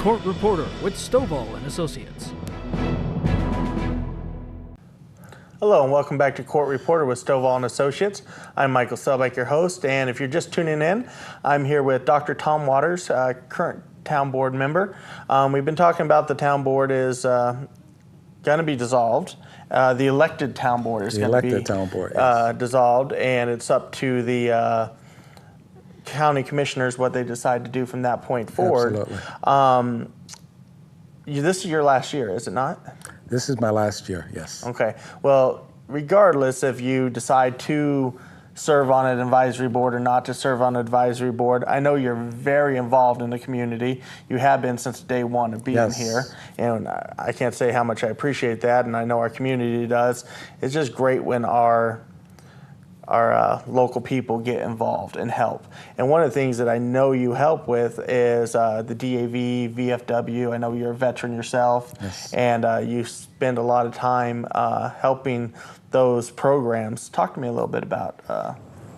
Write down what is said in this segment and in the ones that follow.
Court Reporter with Stovall and Associates. Hello and welcome back to Court Reporter with Stovall and Associates. I'm Michael Selbach, your host, and if you're just tuning in, I'm here with Dr. Tom Waters, current town board member. We've been talking about the town board is going to be dissolved. The elected town board is going to be dissolved, and it's up to the county commissioners what they decide to do from that point forward. Absolutely. This is your last year, is it not? This is my last year, yes. Okay. Well, regardless if you decide to serve on an advisory board or not to serve on an advisory board, I know you're very involved in the community. You have been since day one of being here. And I can't say how much I appreciate that, and I know our community does. It's just great when our local people get involved and help. And one of the things that I know you help with is the DAV, VFW. I know you're a veteran yourself, and you spend a lot of time helping those programs. Talk to me a little bit about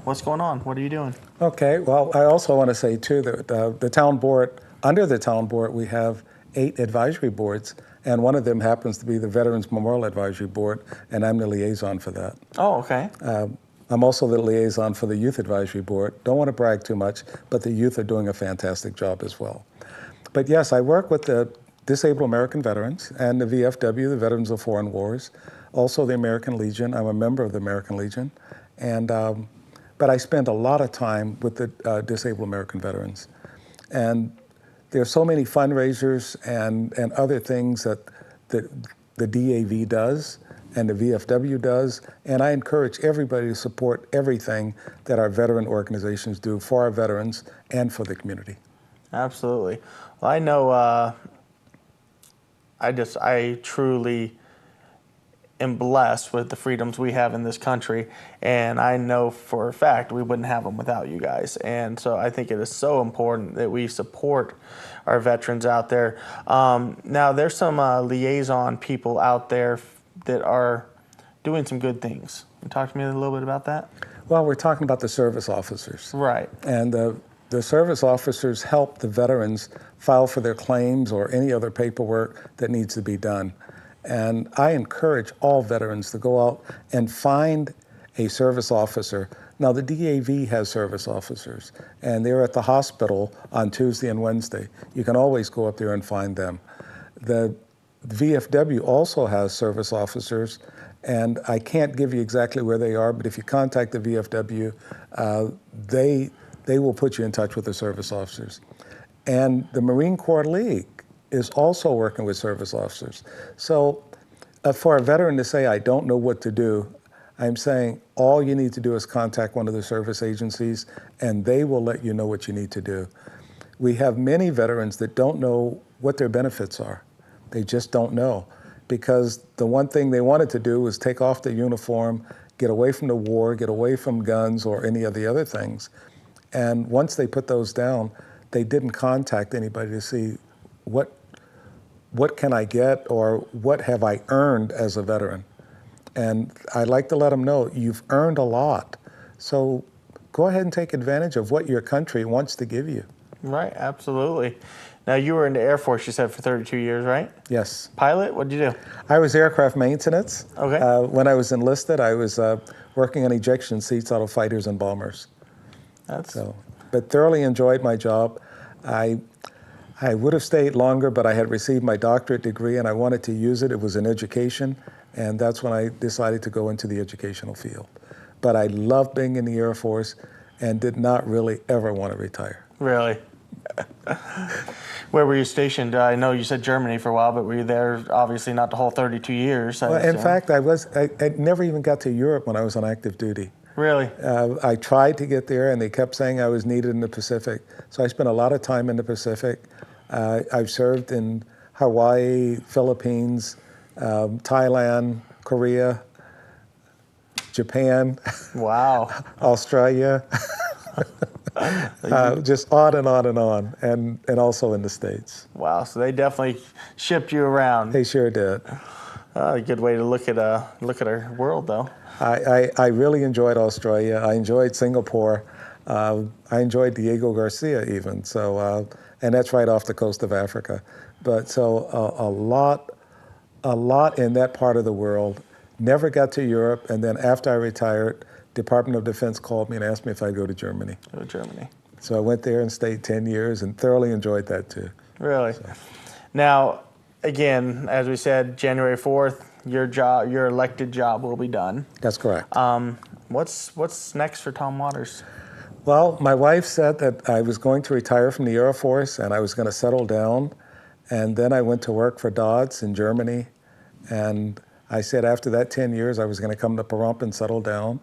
what's going on. What are you doing? Okay, well, I also want to say, too, that the town board, under the town board, we have 8 advisory boards, and one of them happens to be the Veterans Memorial Advisory Board, and I'm the liaison for that. Oh, okay. I'm also the liaison for the Youth Advisory Board. Don't want to brag too much, but the youth are doing a fantastic job as well. But yes, I work with the Disabled American Veterans and the VFW, the Veterans of Foreign Wars, also the American Legion. I'm a member of the American Legion. And, but I spend a lot of time with the Disabled American Veterans. And there are so many fundraisers and other things that the DAV does and the VFW does, and I encourage everybody to support everything that our veteran organizations do for our veterans and for the community. Absolutely. Well, I know I truly am blessed with the freedoms we have in this country, and I know for a fact we wouldn't have them without you guys. And so I think it is so important that we support our veterans out there. Now, there's some liaison people out there that are doing some good things. Can you talk to me a little bit about that? Well, we're talking about the service officers. Right. And the service officers help the veterans file for their claims or any other paperwork that needs to be done. And I encourage all veterans to go out and find a service officer. Now, the DAV has service officers, and they're at the hospital on Tuesday and Wednesday. You can always go up there and find them. The VFW also has service officers, and I can't give you exactly where they are, but if you contact the VFW, they will put you in touch with the service officers. And the Marine Corps League is also working with service officers. So for a veteran to say, I don't know what to do, I'm saying all you need to do is contact one of the service agencies, and they will let you know what you need to do. We have many veterans that don't know what their benefits are. They just don't know, because the one thing they wanted to do was take off the uniform, get away from the war, get away from guns or any of the other things. And once they put those down, they didn't contact anybody to see what can I get or what have I earned as a veteran. And I like to let them know, you've earned a lot. So go ahead and take advantage of what your country wants to give you. Right, absolutely. Now, you were in the Air Force, you said, for 32 years, right? Yes. Pilot? What did you do? I was aircraft maintenance. Okay. When I was enlisted, I was working on ejection seats out of fighters and bombers. But thoroughly enjoyed my job. I would have stayed longer, but I had received my doctorate degree and I wanted to use it. It was in education, and that's when I decided to go into the educational field. But I loved being in the Air Force and did not really ever want to retire. Really? Where were you stationed? I know you said Germany for a while, but were you there obviously not the whole 32 years? Well, in fact, I never even got to Europe when I was on active duty. Really? I tried to get there, and they kept saying I was needed in the Pacific. So I spent a lot of time in the Pacific. I've served in Hawaii, Philippines, Thailand, Korea, Japan. Wow. Australia. Just on and on and on, and also in the States. Wow, so they definitely shipped you around. They sure did. A good way to look at our world, though. I really enjoyed Australia. I enjoyed Singapore. I enjoyed Diego Garcia even. So, and that's right off the coast of Africa. But so a lot in that part of the world. Never got to Europe, and then after I retired, Department of Defense called me and asked me if I'd go to Germany. Go to Germany. So I went there and stayed 10 years and thoroughly enjoyed that too. Really? So. Now, again, as we said, January 4th, your elected job will be done. That's correct. What's next for Tom Waters? Well, my wife said that I was going to retire from the Air Force and I was going to settle down. And then I went to work for Dodds in Germany. And I said after that 10 years, I was going to come to Pahrump and settle down.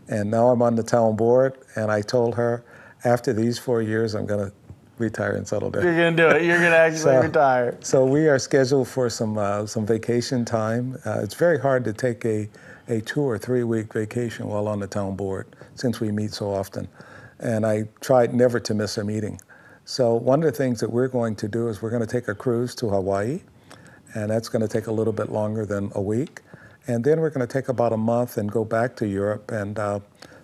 And now I'm on the town board. And I told her, after these 4 years, I'm going to retire and settle down. You're going to do it. You're going to actually retire. So we are scheduled for some vacation time. It's very hard to take a 2 or 3 week vacation while on the town board since we meet so often. And I tried never to miss a meeting. So one of the things that we're going to do is we're going to take a cruise to Hawaii, and that's going to take a little bit longer than a week. And then we're going to take about a month and go back to Europe and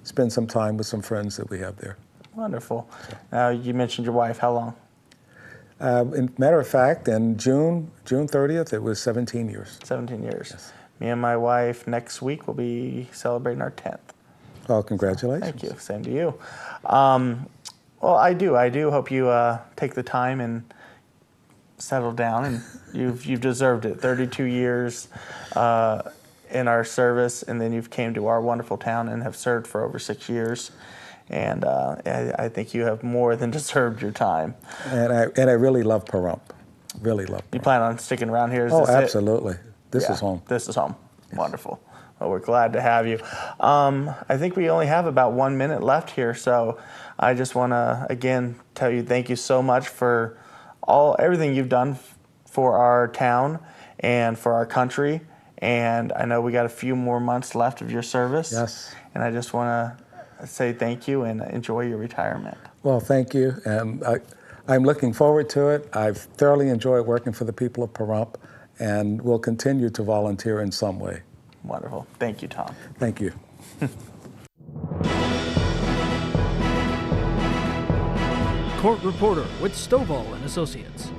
spend some time with some friends that we have there. Wonderful. Now, you mentioned your wife. How long? Matter of fact, in June 30th, it was 17 years. 17 years. Yes. Me and my wife next week will be celebrating our 10th. Oh, congratulations. Thank you. Same to you. Well, I do hope you take the time and settle down, and you've deserved it. 32 years in our service, and then you've came to our wonderful town and have served for over 6 years. And I think you have more than deserved your time. And I really love Pahrump. Really love Pahrump. You plan on sticking around here? Oh, absolutely. This is home. This is home. Wonderful. Well, we're glad to have you. I think we only have about 1 minute left here, so I just want to, again, tell you thank you so much for everything you've done for our town and for our country. And I know we got a few more months left of your service. Yes. And I just want to say thank you and enjoy your retirement. Well, thank you. And I'm looking forward to it. I've thoroughly enjoyed working for the people of Pahrump, and will continue to volunteer in some way. Wonderful. Thank you, Tom. Thank you. Court reporter with Stovall and Associates.